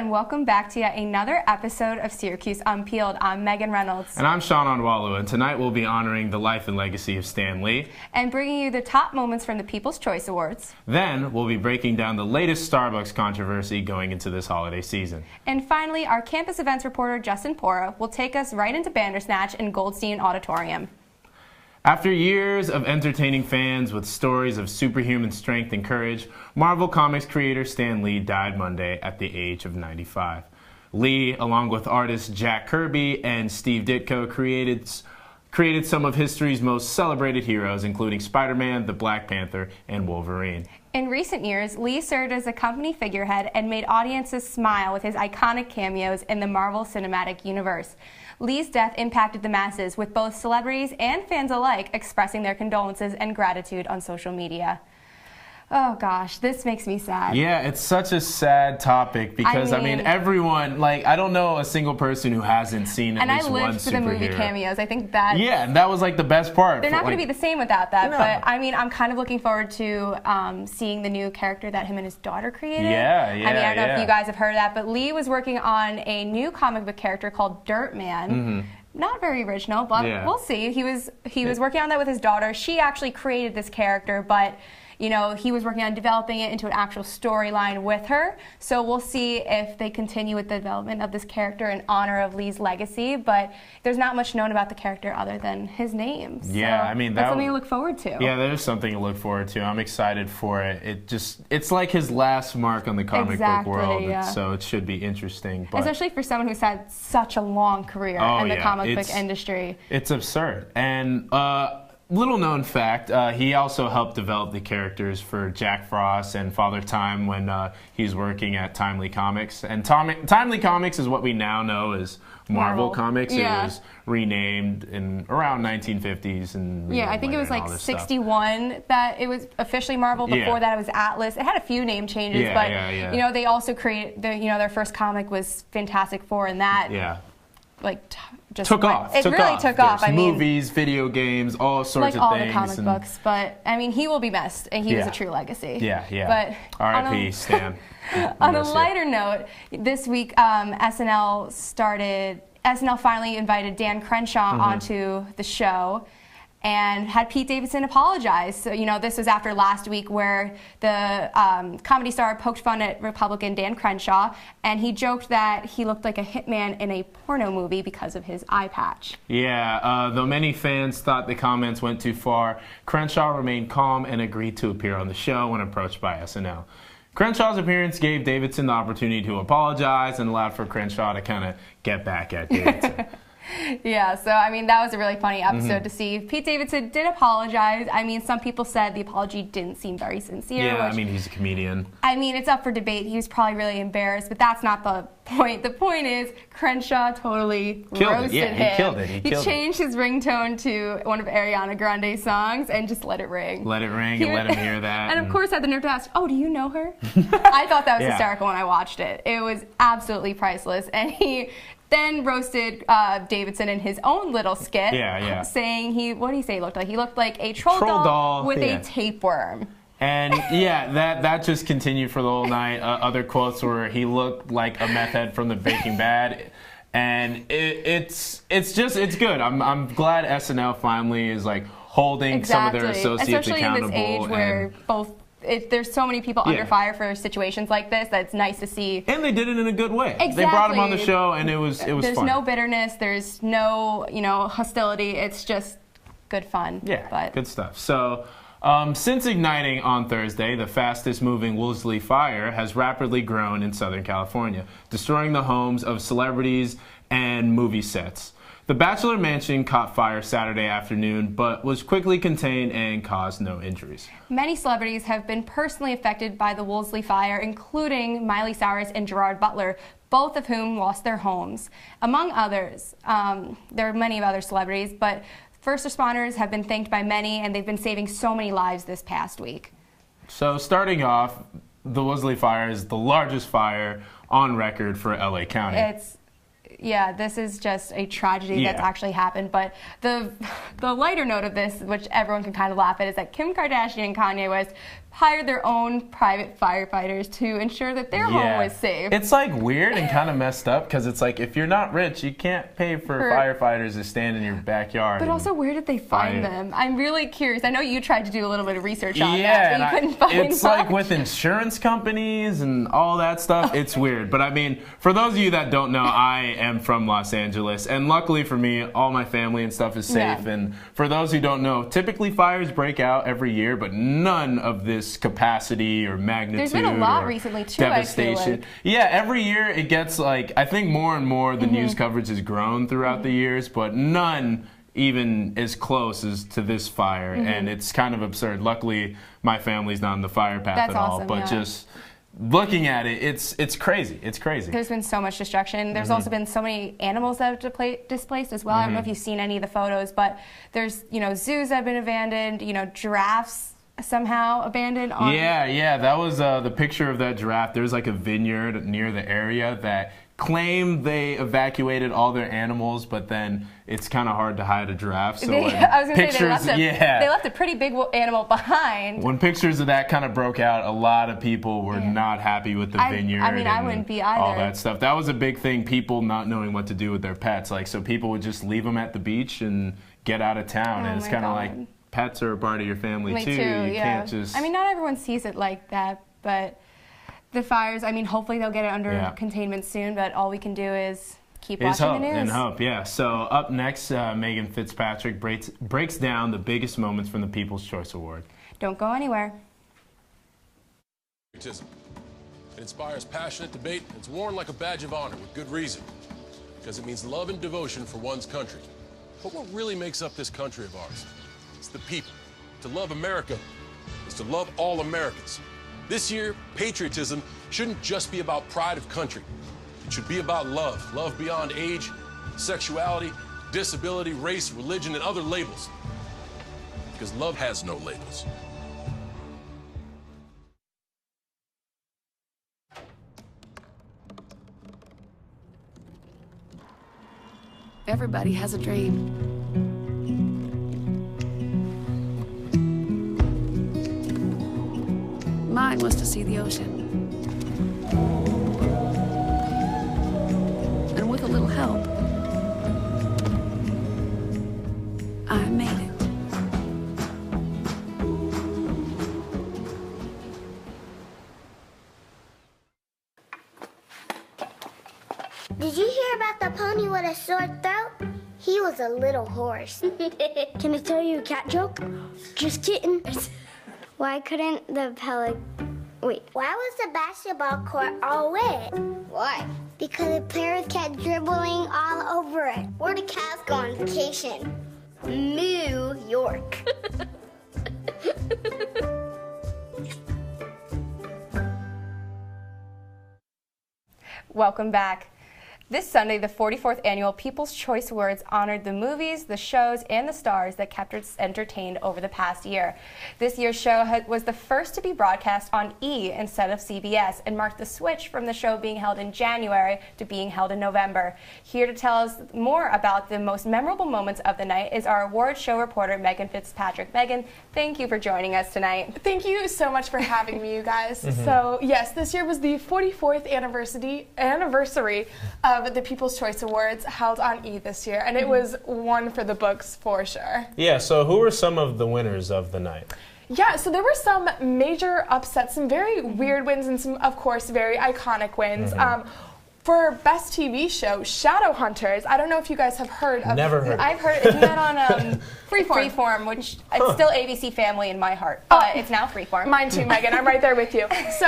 and welcome back to yet another episode of Syracuse Unpeeled. I'm Meagan Reynolds. And I'm Onwualu, and tonight we'll be honoring the life and legacy of Stan Lee. And bringing you the top moments from the People's Choice Awards. Then we'll be breaking down the latest Starbucks controversy going into this holiday season. And finally, our campus events reporter Justin Pora will take us right into Bandersnatch and Goldstein Auditorium. After years of entertaining fans with stories of superhuman strength and courage, Marvel Comics creator Stan Lee died Monday at the age of 95. Lee, along with artists Jack Kirby and Steve Ditko, created some of history's most celebrated heroes, including Spider-Man, the Black Panther, and Wolverine. In recent years, Lee served as a company figurehead and made audiences smile with his iconic cameos in the Marvel Cinematic Universe. Lee's death impacted the masses, with both celebrities and fans alike expressing their condolences and gratitude on social media. Oh gosh, this makes me sad. Yeah, it's such a sad topic because, I mean everyone, I don't know a single person who hasn't seen at least one superhero. And I lived for the movie cameos. I think that... Yeah, and that was the best part. They're not going to be the same without that, but I mean, I'm kind of looking forward to seeing the new character that him and his daughter created. Yeah. I mean, I don't know if you guys have heard of that, but Lee was working on a new comic book character called Dirt Man. Not very original, but we'll see. He was working on that with his daughter. She actually created this character, but... You know, he was working on developing it into an actual storyline with her. So we'll see if they continue with the development of this character in honor of Lee's legacy. But there's not much known about the character other than his name. Yeah, so I mean, that's something to look forward to. Yeah, there's something to look forward to. I'm excited for it. It's like his last mark on the comic book world. So it should be interesting. But especially for someone who's had such a long career in the comic book industry. It's absurd. And little known fact, he also helped develop the characters for Jack Frost and Father Time when he's working at Timely Comics. And Timely Comics is what we now know as Marvel Comics. It was renamed in around 1950s. And I think it was like 61 that it was officially Marvel. Before that it was Atlas. It had a few name changes, but you know, they also created their first comic was Fantastic Four, and that just took off. It really took off. I mean, movies, video games, all sorts of all things. The comic books. But I mean, he will be missed, and he was a true legacy. But R.I.P. Stan. On a lighter note, this week SNL finally invited Dan Crenshaw onto the show and had Pete Davidson apologize. So, you know, this was after last week where the Comedy Star poked fun at Republican Dan Crenshaw, and he joked that he looked like a hitman in a porno movie because of his eye patch. Yeah, though many fans thought the comments went too far, Crenshaw remained calm and agreed to appear on the show when approached by SNL. Crenshaw's appearance gave Davidson the opportunity to apologize and allowed for Crenshaw to kind of get back at Davidson. Yeah, so I mean, that was a really funny episode to see. Pete Davidson did apologize. I mean, some people said the apology didn't seem very sincere. Yeah, I mean, he's a comedian. I mean, it's up for debate. He was probably really embarrassed, but that's not the point. The point is, Crenshaw totally roasted him. He killed it. He changed his ringtone to one of Ariana Grande's songs and just let it ring. Let it ring and let him hear that. And of course, had the nerve to ask, "Oh, do you know her?" I thought that was hysterical when I watched it. It was absolutely priceless, and he then roasted Davidson in his own little skit, saying what did he say he looked like? He looked like a troll doll with a tapeworm. And that just continued for the whole night. Other quotes were he looked like a meth head from the Breaking Bad, and it's good. I'm glad SNL finally is holding some of their associates accountable. Especially in this age where there's so many people under fire for situations like this that it's nice to see. And they did it in a good way. Exactly. They brought him on the show, and it was fun. There's no bitterness. There's no hostility. It's just good fun. Yeah, good stuff. So since igniting on Thursday, the fastest moving Woolsey fire has rapidly grown in Southern California, destroying the homes of celebrities and movie sets. The Bachelor Mansion caught fire Saturday afternoon, but was quickly contained and caused no injuries. Many celebrities have been personally affected by the Woolsey fire, including Miley Cyrus and Gerard Butler, both of whom lost their homes. Among others, there are many other celebrities, but first responders have been thanked by many, and they've been saving so many lives this past week. So starting off, the Woolsey fire is the largest fire on record for LA County. Yeah, this is just a tragedy that's actually happened. But the lighter note of this, which everyone can kind of laugh at, is that Kim Kardashian and Kanye West hired their own private firefighters to ensure that their home was safe. It's like weird and kind of messed up because it's like if you're not rich, you can't pay for firefighters to stand in your backyard. But also, where did they find them? I'm really curious. I know you tried to do a little bit of research on that, but you couldn't find them. It's like with insurance companies and all that stuff, it's weird. But I mean, for those of you that don't know, I am from Los Angeles, and luckily for me, all my family and stuff is safe. And for those who don't know, typically fires break out every year, but none of this capacity or magnitude. There's been a lot recently too. Devastation. I feel like. Yeah, every year it gets like, I think more and more the news coverage has grown throughout the years, but none even as close as to this fire, and it's kind of absurd. Luckily, my family's not in the fire path at all, but just looking at it, it's crazy. It's crazy. There's been so much destruction. There's also been so many animals that have displaced as well. I don't know if you've seen any of the photos, but there's zoos that have been abandoned. Giraffes somehow abandoned. Yeah. That was the picture of that giraffe. There's like a vineyard near the area that claim they evacuated all their animals, but then it's kind of hard to hide a giraffe. So I was going to say they left a pretty big animal behind. When pictures of that kind of broke out, a lot of people were not happy with the vineyard. I mean, I wouldn't be either. All that stuff. That was a big thing. People not knowing what to do with their pets. Like, so people would just leave them at the beach and get out of town, and it's kind of like pets are a part of your family too. You can't just. I mean, not everyone sees it like that, but. The fires, I mean, hopefully they'll get it under containment soon, but all we can do is keep watching the news. And hope, yeah. So up next, Meagan Fitzpatrick breaks down the biggest moments from the People's Choice Award. Don't go anywhere. Patriotism. It inspires passionate debate. It's worn like a badge of honor with good reason, because it means love and devotion for one's country. But what really makes up this country of ours? It's the people. To love America is to love all Americans. This year, patriotism shouldn't just be about pride of country. It should be about love. Love beyond age, sexuality, disability, race, religion, and other labels. Because love has no labels. Everybody has a dream. Mine was to see the ocean. And with a little help, I made it. Did you hear about the pony with a sore throat? He was a little horse. Can I tell you a cat joke? Just kidding. Why couldn't the Why was the basketball court all wet? Why? Because the players kept dribbling all over it. Where did cats go on vacation? New York. Welcome back. This Sunday, the 44th Annual People's Choice Awards honored the movies, the shows, and the stars that kept us entertained over the past year. This year's show was the first to be broadcast on E! Instead of CBS and marked the switch from the show being held in January to being held in November. Here to tell us more about the most memorable moments of the night is our award show reporter, Meagan Fitzpatrick. Meagan, thank you for joining us tonight. Thank you so much for having me, you guys. So, yes, this year was the 44th anniversary of the People's Choice Awards held on E! This year, and it was one for the books for sure. Yeah, so who were some of the winners of the night? Yeah, so there were some major upsets, some very weird wins, and some, of course, very iconic wins. For Best TV Show, Shadowhunters. I don't know if you guys have heard of. Never heard. I've heard. Isn't that on Freeform, which it's still ABC Family in my heart, but it's now Freeform. Mine too, Megan. I'm right there with you. So,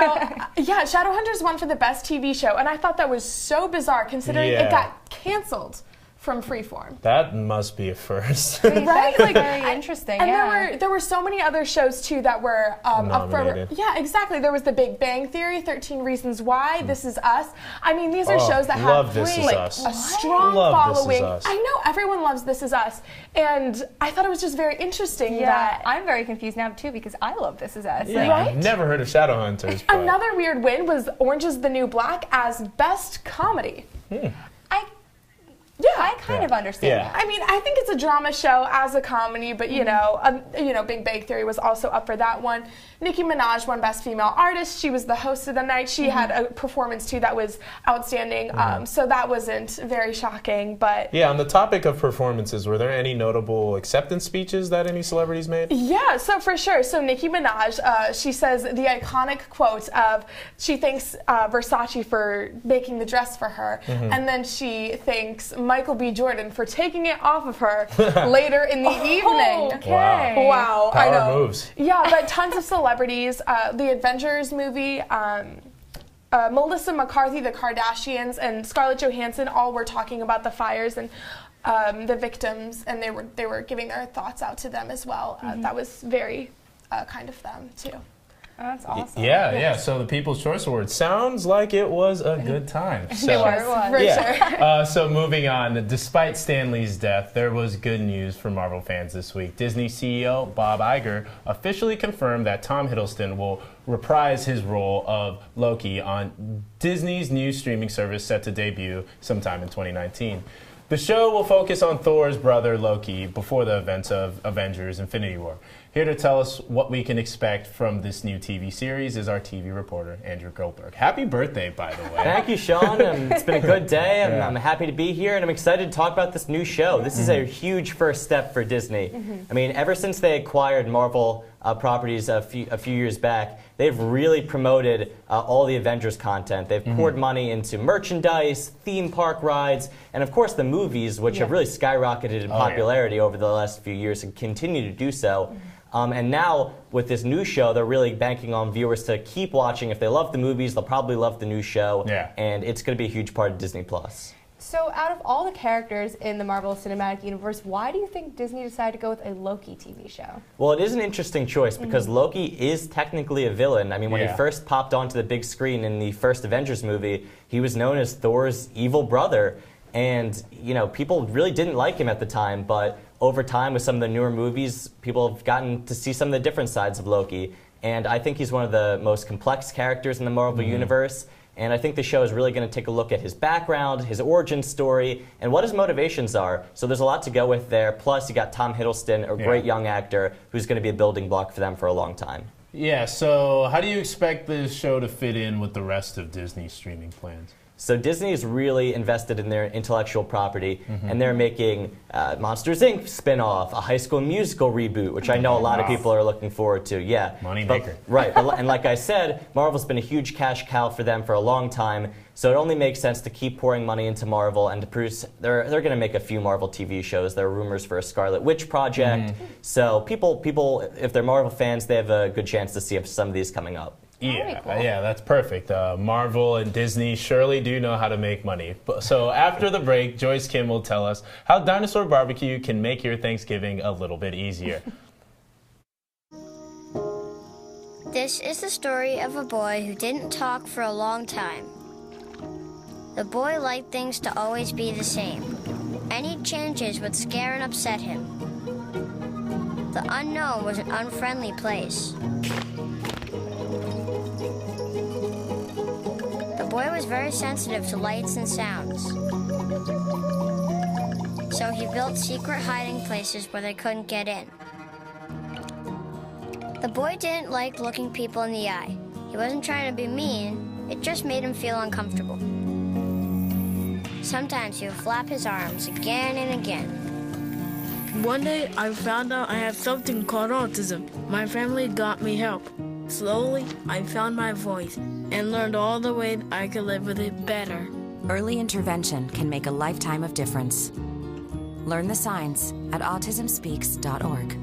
yeah, Shadowhunters won for the Best TV Show, and I thought that was so bizarre considering it got canceled from Freeform. That must be a first. Right? Like, very interesting. And there were so many other shows too that were up for. Yeah, exactly. There was The Big Bang Theory, 13 Reasons Why, This Is Us. I mean, these are shows that have a strong following. I know everyone loves This Is Us, and I thought it was just very interesting. Yeah, I'm very confused now too because I love This Is Us. Yeah, right? I've never heard of Shadowhunters. Another weird win was Orange Is the New Black as Best Comedy. Yeah, I kind of understand that. I mean, I think it's a drama show as a comedy, but you know, Big Bang Theory was also up for that one. Nicki Minaj won Best Female Artist. She was the host of the night. She had a performance too that was outstanding. So that wasn't very shocking, but yeah. On the topic of performances, were there any notable acceptance speeches that any celebrities made? Yeah, so for sure. So Nicki Minaj, she says the iconic quote of she thanks Versace for making the dress for her, and then she thanks Michael B. Jordan for taking it off of her later in the evening. Okay. Wow. Power I know. moves. Yeah, but tons of celebrities. The Avengers movie, Melissa McCarthy, the Kardashians, and Scarlett Johansson all were talking about the fires and the victims, and they were giving their thoughts out to them as well. That was very kind of them too. That's awesome. Yeah. So the People's Choice Awards sounds like it was a good time. So, It was. For sure. So moving on, despite Stan Lee's death, there was good news for Marvel fans this week. Disney CEO Bob Iger officially confirmed that Tom Hiddleston will reprise his role of Loki on Disney's new streaming service set to debut sometime in 2019. The show will focus on Thor's brother Loki before the events of Avengers Infinity War. Here to tell us what we can expect from this new TV series is our TV reporter, Andrew Goldberg. Happy birthday, by the way. Thank you, Sean. It's been a good day, and I'm happy to be here, and I'm excited to talk about this new show. This is a huge first step for Disney. I mean, ever since they acquired Marvel properties a few years back, they've really promoted all the Avengers content. They've poured money into merchandise, theme park rides, and of course the movies, which have really skyrocketed in popularity over the last few years and continue to do so. And now, with this new show, they're really banking on viewers to keep watching. If they love the movies, they'll probably love the new show. And it's going to be a huge part of Disney+. So out of all the characters in the Marvel Cinematic Universe, why do you think Disney decided to go with a Loki TV show? Well, it is an interesting choice because Loki is technically a villain. I mean, when he first popped onto the big screen in the first Avengers movie, he was known as Thor's evil brother. And, you know, people really didn't like him at the time, but over time with some of the newer movies, people have gotten to see some of the different sides of Loki. And I think he's one of the most complex characters in the Marvel Universe. And I think the show is really going to take a look at his background, his origin story, and what his motivations are. So there's a lot to go with there. Plus, you got Tom Hiddleston, a great young actor, who's going to be a building block for them for a long time. Yeah, so how do you expect this show to fit in with the rest of Disney's streaming plans? So Disney is really invested in their intellectual property, and they're making Monsters, Inc. spin-off, a High School Musical reboot, which I know a lot of people are looking forward to. Yeah, money maker. Right, and like I said, Marvel's been a huge cash cow for them for a long time, so it only makes sense to keep pouring money into Marvel and to produce. They're going to make a few Marvel TV shows. There are rumors for a Scarlet Witch project, so people, if they're Marvel fans, they have a good chance to see some of these coming up. Yeah, yeah, that's perfect. Marvel and Disney surely do know how to make money. So after the break, Joyce Kim will tell us how Dinosaur BBQ can make your Thanksgiving a little bit easier. This is the story of a boy who didn't talk for a long time. The boy liked things to always be the same. Any changes would scare and upset him. The unknown was an unfriendly place. The boy was very sensitive to lights and sounds. So he built secret hiding places where they couldn't get in. The boy didn't like looking people in the eye. He wasn't trying to be mean, it just made him feel uncomfortable. Sometimes he would flap his arms again and again. One day I found out I have something called autism. My family got me help. Slowly, I found my voice and learned all the ways I could live with it better. Early intervention can make a lifetime of difference. Learn the signs at autismspeaks.org.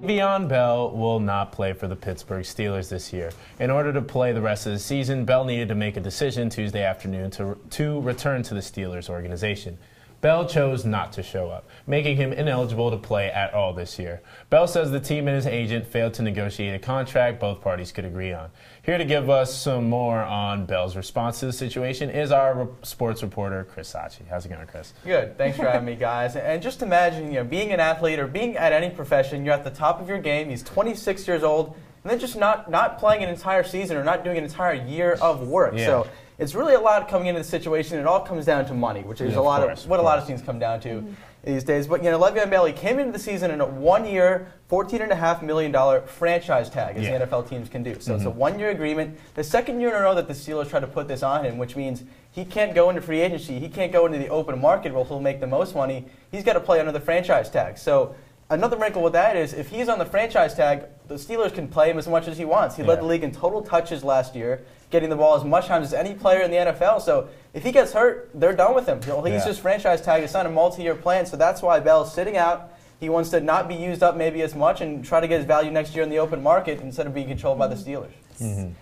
Le'Veon Bell will not play for the Pittsburgh Steelers this year. In order to play the rest of the season, Bell needed to make a decision Tuesday afternoon to return to the Steelers organization. Bell chose not to show up, making him ineligible to play at all this year. Bell says the team and his agent failed to negotiate a contract both parties could agree on. Here to give us some more on Bell's response to the situation is our sports reporter, Chris Sachi. How's it going, Chris? Good. Thanks for having me, guys. And just imagine, being an athlete or being at any profession, you're at the top of your game. He's 26 years old, and then just not playing an entire season or not doing an entire year of work. Yeah. So it's really a lot coming into the situation. It all comes down to money, which is a lot of teams come down to these days. But Le'Veon Bell, he came into the season in a 1-year, $14.5 million franchise tag, as the NFL teams can do. So it's a 1-year agreement. The second year in a row that the Steelers try to put this on him, which means he can't go into free agency. He can't go into the open market where he'll make the most money. He's got to play under the franchise tag. So another wrinkle with that is if he's on the franchise tag, the Steelers can play him as much as he wants. He led the league in total touches last year, getting the ball as much times as any player in the NFL. So if he gets hurt, they're done with him. He's just franchise tag. It's not a multi-year plan, so that's why Bell's sitting out. He wants to not be used up maybe as much and try to get his value next year in the open market instead of being controlled by the Steelers.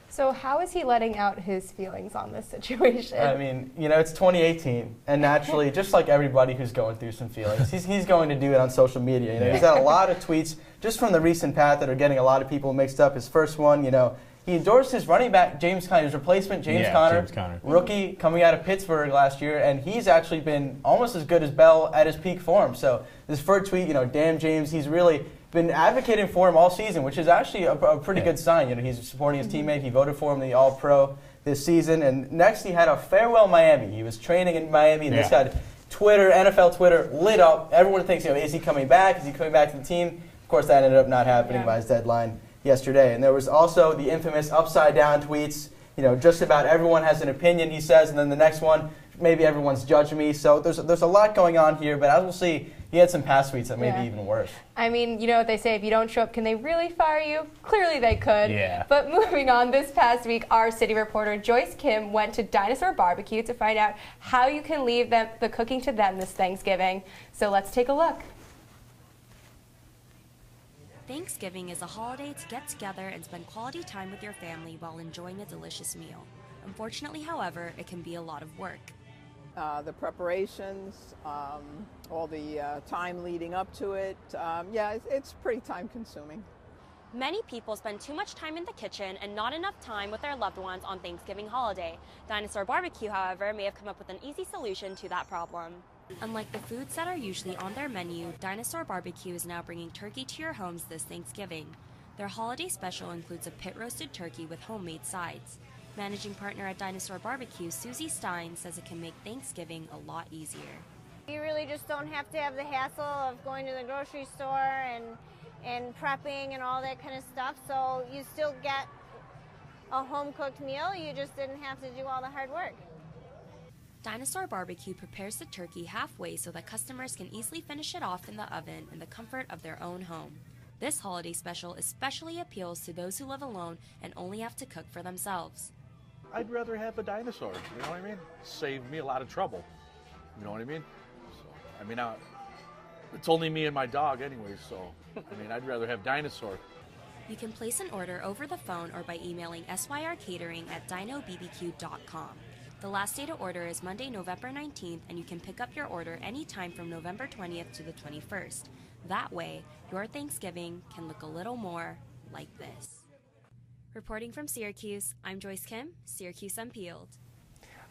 So how is he letting out his feelings on this situation? I mean, it's 2018, and naturally, just like everybody who's going through some feelings, he's going to do it on social media. He's got a lot of tweets just from the recent past that are getting a lot of people mixed up. His first one, he endorsed his running back, James Conner, his replacement, James Conner, rookie coming out of Pittsburgh last year, and he's actually been almost as good as Bell at his peak form. So this first tweet, damn James, he's really been advocating for him all season, which is actually a pretty good sign. He's supporting his teammate. He voted for him in the All-Pro this season. And next he had a farewell Miami. He was training in Miami, and this got Twitter, NFL Twitter, lit up. Everyone thinks, is he coming back? Is he coming back to the team? Of course, that ended up not happening by his deadline yesterday. And there was also the infamous upside-down tweets. Just about everyone has an opinion, he says, and then the next one, maybe everyone's judging me. So there's a lot going on here, but as we'll see, he had some past tweets that may be even worse. I mean, you know what they say, if you don't show up, can they really fire you? Clearly they could. Yeah. But moving on, this past week, our city reporter Joyce Kim went to Dinosaur BBQ to find out how you can leave the cooking to them this Thanksgiving. So let's take a look. Thanksgiving is a holiday to get together and spend quality time with your family while enjoying a delicious meal. Unfortunately, however, it can be a lot of work. The preparations, all the time leading up to it, it's pretty time consuming. Many people spend too much time in the kitchen and not enough time with their loved ones on Thanksgiving holiday. Dinosaur BBQ, however, may have come up with an easy solution to that problem. Unlike the foods that are usually on their menu, Dinosaur BBQ is now bringing turkey to your homes this Thanksgiving. Their holiday special includes a pit-roasted turkey with homemade sides. Managing partner at Dinosaur BBQ, Susie Stein, says it can make Thanksgiving a lot easier. You really just don't have to have the hassle of going to the grocery store and prepping and all that kind of stuff, so you still get a home-cooked meal. You just didn't have to do all the hard work. Dinosaur BBQ prepares the turkey halfway so that customers can easily finish it off in the oven in the comfort of their own home. This holiday special especially appeals to those who live alone and only have to cook for themselves. I'd rather have a dinosaur, you know what I mean? Save me a lot of trouble, you know what I mean? So, it's only me and my dog anyway, so, I'd rather have dinosaur. You can place an order over the phone or by emailing syrcatering@dinobbq.com. The last day to order is Monday, November 19th, and you can pick up your order anytime from November 20th to the 21st. That way, your Thanksgiving can look a little more like this. Reporting from Syracuse, I'm Joyce Kim, Syracuse Unpeeled.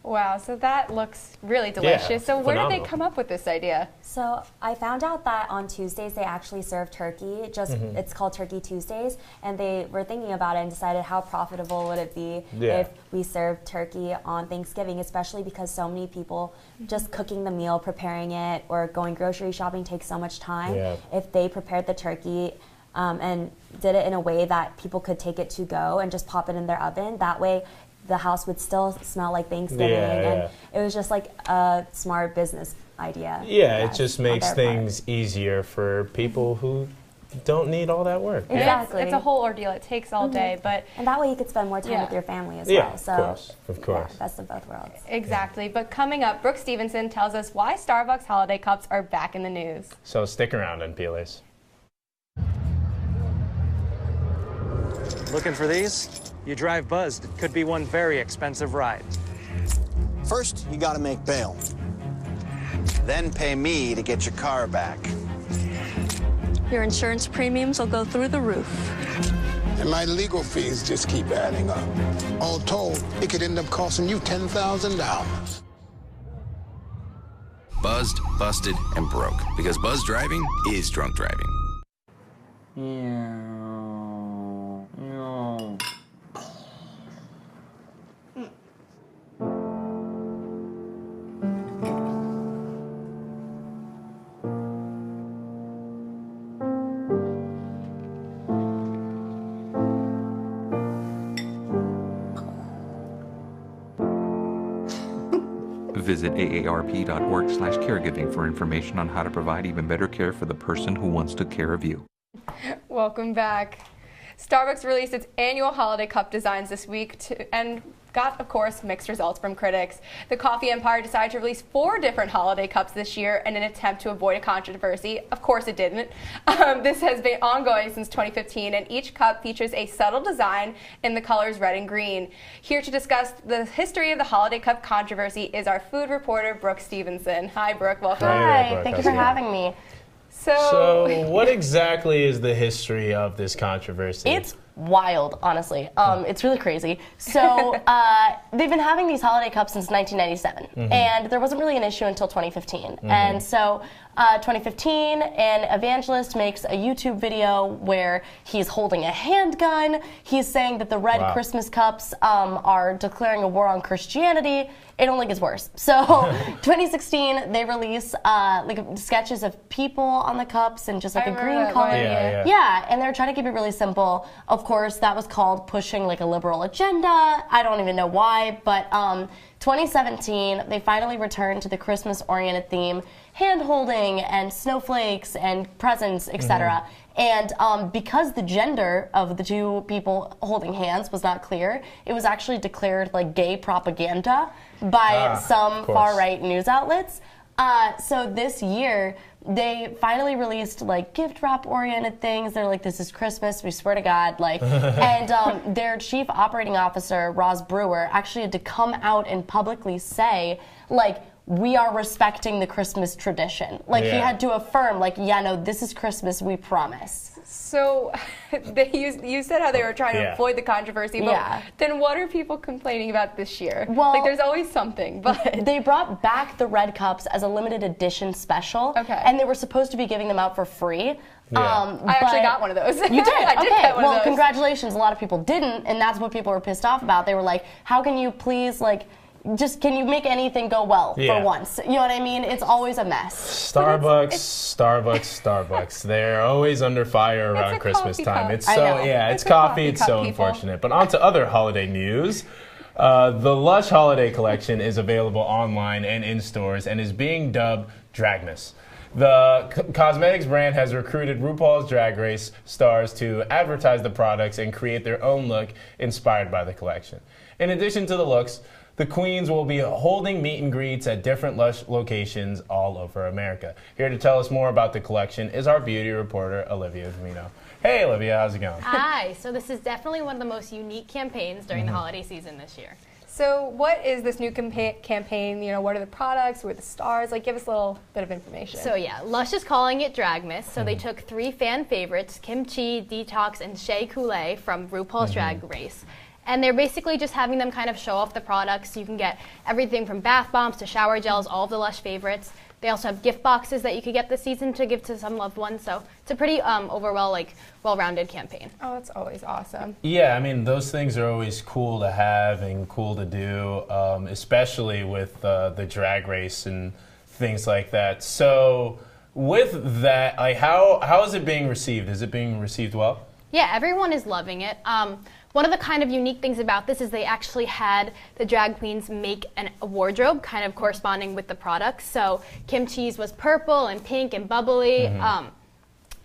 Wow, so that looks really delicious. Yeah, so where did they come up with this idea? So I found out that on Tuesdays they actually serve turkey. It's called Turkey Tuesdays, and they were thinking about it and decided how profitable would it be if we served turkey on Thanksgiving, especially because so many people just cooking the meal, preparing it, or going grocery shopping takes so much time. Yeah. If they prepared the turkey and did it in a way that people could take it to go and just pop it in their oven, that way the house would still smell like Thanksgiving, and it was just like a smart business idea. Yeah, it just makes things easier for people who don't need all that work. Exactly. It's a whole ordeal. It takes all day, and that way you could spend more time with your family as well. So, of course. Yeah, best of both worlds. Exactly. But coming up, Brooke Stevenson tells us why Starbucks holiday cups are back in the news. So stick around, Unpeelers. Looking for these? You drive buzzed. It could be one very expensive ride. First, you gotta make bail. Then pay me to get your car back. Your insurance premiums will go through the roof. And my legal fees just keep adding up. All told, it could end up costing you $10,000. Buzzed, busted, and broke. Because buzz driving is drunk driving. Visit aarp.org/caregiving for information on how to provide even better care for the person who wants to care of you. Welcome back. Starbucks released its annual holiday cup designs this week and got, of course, mixed results from critics. The coffee empire decided to release 4 different holiday cups this year in an attempt to avoid a controversy. Of course it didn't. This has been ongoing since 2015, and each cup features a subtle design in the colors red and green. Here to discuss the history of the holiday cup controversy is our food reporter, Brooke Stevenson. Hi, Brooke. Welcome. Hi, thank you for having me. So what exactly is the history of this controversy? It's wild, honestly. It's really crazy. So they've been having these holiday cups since 1997, and there wasn't really an issue until 2015. And so 2015, an evangelist makes a YouTube video where he's holding a handgun. He's saying that the red Christmas cups are declaring a war on Christianity. It only gets worse. So 2016, they release like sketches of people on the cups and just like a green color. Yeah, and they're trying to keep it really simple. Of course, that was called pushing like a liberal agenda. I don't even know why, but 2017, they finally returned to the Christmas-oriented theme, hand-holding and snowflakes and presents, etc. And because the gender of the 2 people holding hands was not clear, it was actually declared like gay propaganda by some far-right news outlets. So this year, they finally released like gift wrap oriented things. They're like, this is Christmas, we swear to God. Like, and their chief operating officer, Roz Brewer, actually had to come out and publicly say, like, we are respecting the Christmas tradition. Like, he had to affirm, like, yeah, no, this is Christmas, we promise. So you said how they were trying to avoid the controversy, but then what are people complaining about this year? Well, like, there's always something. But they brought back the red cups as a limited edition special, and they were supposed to be giving them out for free. I actually got one of those. You did? I did get one of those. Congratulations. A lot of people didn't, and that's what people were pissed off about. They were like, how can you please, like, can you make anything go well for once? You know what I mean? It's always a mess. Starbucks. They're always under fire around Christmas time. It's so it's coffee. It's so unfortunate. But on to other holiday news. The Lush holiday collection is available online and in stores and is being dubbed Dragmas. The cosmetics brand has recruited RuPaul's Drag Race stars to advertise the products and create their own look inspired by the collection. In addition to the looks, the queens will be holding meet and greets at different Lush locations all over America. Here to tell us more about the collection is our beauty reporter, Olivia Domino. Hey, Olivia, how's it going? Hi. So this is definitely one of the most unique campaigns during the holiday season this year. So what is this new campaign? You know, what are the products? Who are the stars? Like, give us a little bit of information. So yeah, Lush is calling it Dragmas. So they took 3 fan favorites, Kim Chi, Detox, and Shea Coulee from RuPaul's Drag Race. And they're basically just having them kind of show off the products. You can get everything from bath bombs to shower gels, all of the Lush favorites. They also have gift boxes that you could get this season to give to some loved ones. So it's a pretty well-rounded campaign. Oh, that's always awesome. Yeah, I mean, those things are always cool to have and cool to do, especially with the Drag Race and things like that. So with that, like, how is it being received? Is it being received well? Yeah, everyone is loving it. One of the kind of unique things about this is they actually had the drag queens make a wardrobe kind of corresponding with the products. So Kim Chi's was purple and pink and bubbly.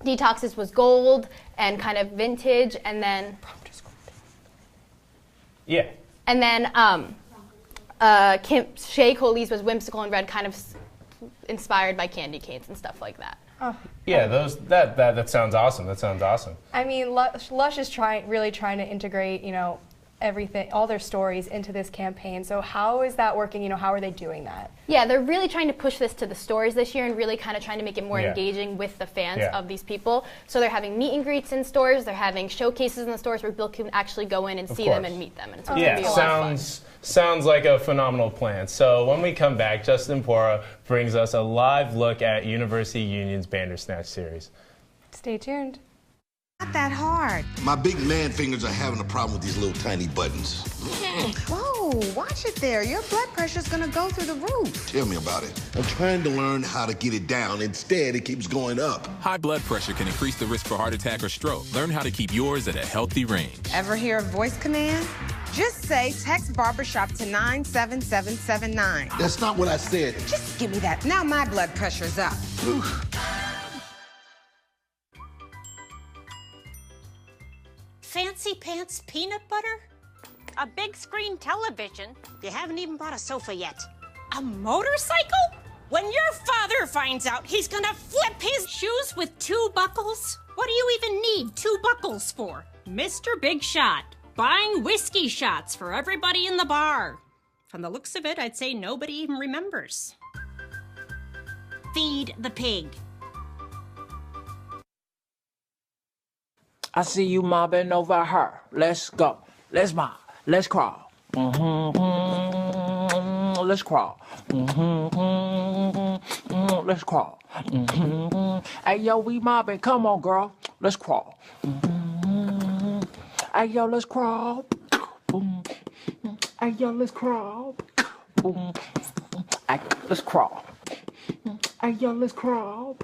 Detox's was gold and kind of vintage, and then Shea Coulee's was whimsical and red, kind of inspired by candy canes and stuff like that. Oh. Yeah, that sounds awesome. That sounds awesome. I mean, Lush is really trying to integrate, you know, everything, all their stories into this campaign. So how is that working? You know, how are they doing that? Yeah, they're really trying to push this to the stores this year and really kind of trying to make it more engaging with the fans of these people. So they're having meet and greets in stores. They're having showcases in the stores where people can actually go in and see them and meet them. And it's going to be a lot of fun. Sounds like a phenomenal plan. So when we come back, Justin Pora brings us a live look at University Union's Bandersnatch series. Stay tuned. Not that hard. My big man fingers are having a problem with these little tiny buttons. Whoa, watch it there. Your blood pressure's gonna go through the roof. Tell me about it. I'm trying to learn how to get it down. Instead, it keeps going up. High blood pressure can increase the risk for heart attack or stroke. Learn how to keep yours at a healthy range. Ever hear of voice command? Just say text barbershop to 97779. That's not what I said. Just give me that. Now my blood pressure's up. Fancy pants peanut butter? A big screen television? You haven't even bought a sofa yet. A motorcycle? When your father finds out, he's gonna flip his shoes with 2 buckles? What do you even need 2 buckles for? Mr. Big Shot, buying whiskey shots for everybody in the bar. From the looks of it, I'd say nobody even remembers. Feed the pig. I see you mobbing over her. Let's go. Let's mob. Let's crawl. Let's crawl. Let's crawl. Hey, yo, we mobbing. Come on, girl. Let's crawl. Hey, yo, let's crawl. Hey, yo, let's crawl. Hey, let's crawl. Hey, yo, let's crawl.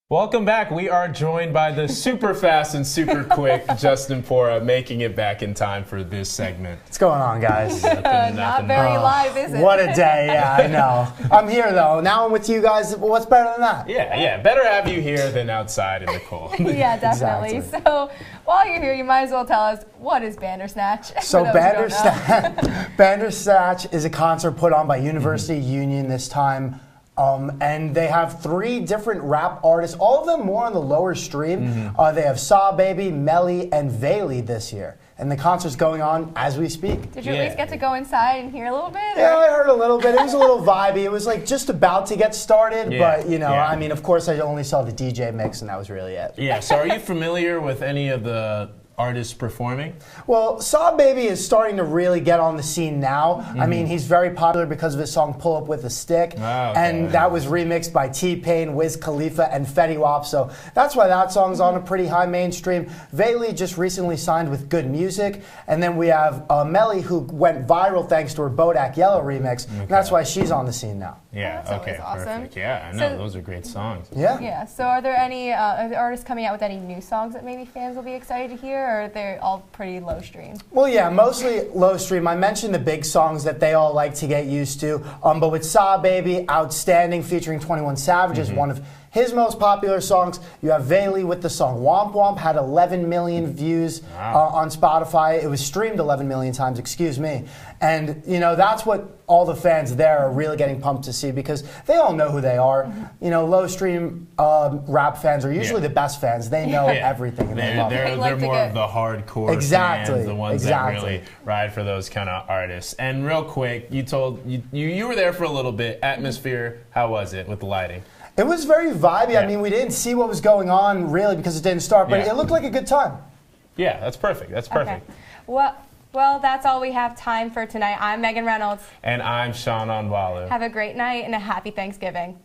Welcome back. We are joined by the super fast and super quick Justin Pora, making it back in time for this segment. What's going on, guys? Not very live, is it? What a day, yeah, I know. I'm here, though. Now I'm with you guys. What's better than that? Yeah. Better have you here than outside in the cold. Yeah, definitely. Exactly. So while you're here, you might as well tell us, what is Bandersnatch? So Bandersnatch is a concert put on by University Union this time. And they have 3 different rap artists, all of them more on the lower stream. They have Saw Baby, Melly, and Vayli this year. And the concert's going on as we speak. Did you at least get to go inside and hear a little bit? Yeah, I heard a little bit. It was a little vibey. It was like just about to get started, but you know, I mean, of course, I only saw the DJ mix, and that was really it. Yeah, so are you familiar with any of the artists performing? Well, Saw Baby is starting to really get on the scene now. I mean, he's very popular because of his song Pull Up With a Stick, and that was remixed by T-Pain, Wiz Khalifa, and Fetty Wap, so that's why that song's on a pretty high mainstream. Vayli just recently signed with Good Music, and then we have Melly, who went viral thanks to her Bodak Yellow remix, and that's why she's on the scene now. Yeah, okay, awesome. Perfect. Yeah, I know, those are great songs. Yeah, so are there any artists coming out with any new songs that maybe fans will be excited to hear? Or they're all pretty low stream? Well, yeah, mostly low stream. I mentioned the big songs that they all like to get used to. But with Saw Baby, Outstanding, featuring 21 Savage, is one of his most popular songs. You have Vayli with the song Womp Womp, had 11 million views on Spotify. It was streamed 11 million times, excuse me. And, you know, that's what all the fans there are really getting pumped to see, because they all know who they are. You know, low stream rap fans are usually the best fans. They know everything, and they love it. They're more of the hardcore fans, the ones that really ride for those kind of artists. And real quick, you were there for a little bit. Atmosphere, how was it with the lighting? It was very vibey. I mean, we didn't see what was going on really because it didn't start, but it looked like a good time. Yeah, that's perfect. That's perfect. Okay. Well, that's all we have time for tonight. I'm Meagan Reynolds. And I'm Sean Onwualu. Have a great night and a happy Thanksgiving.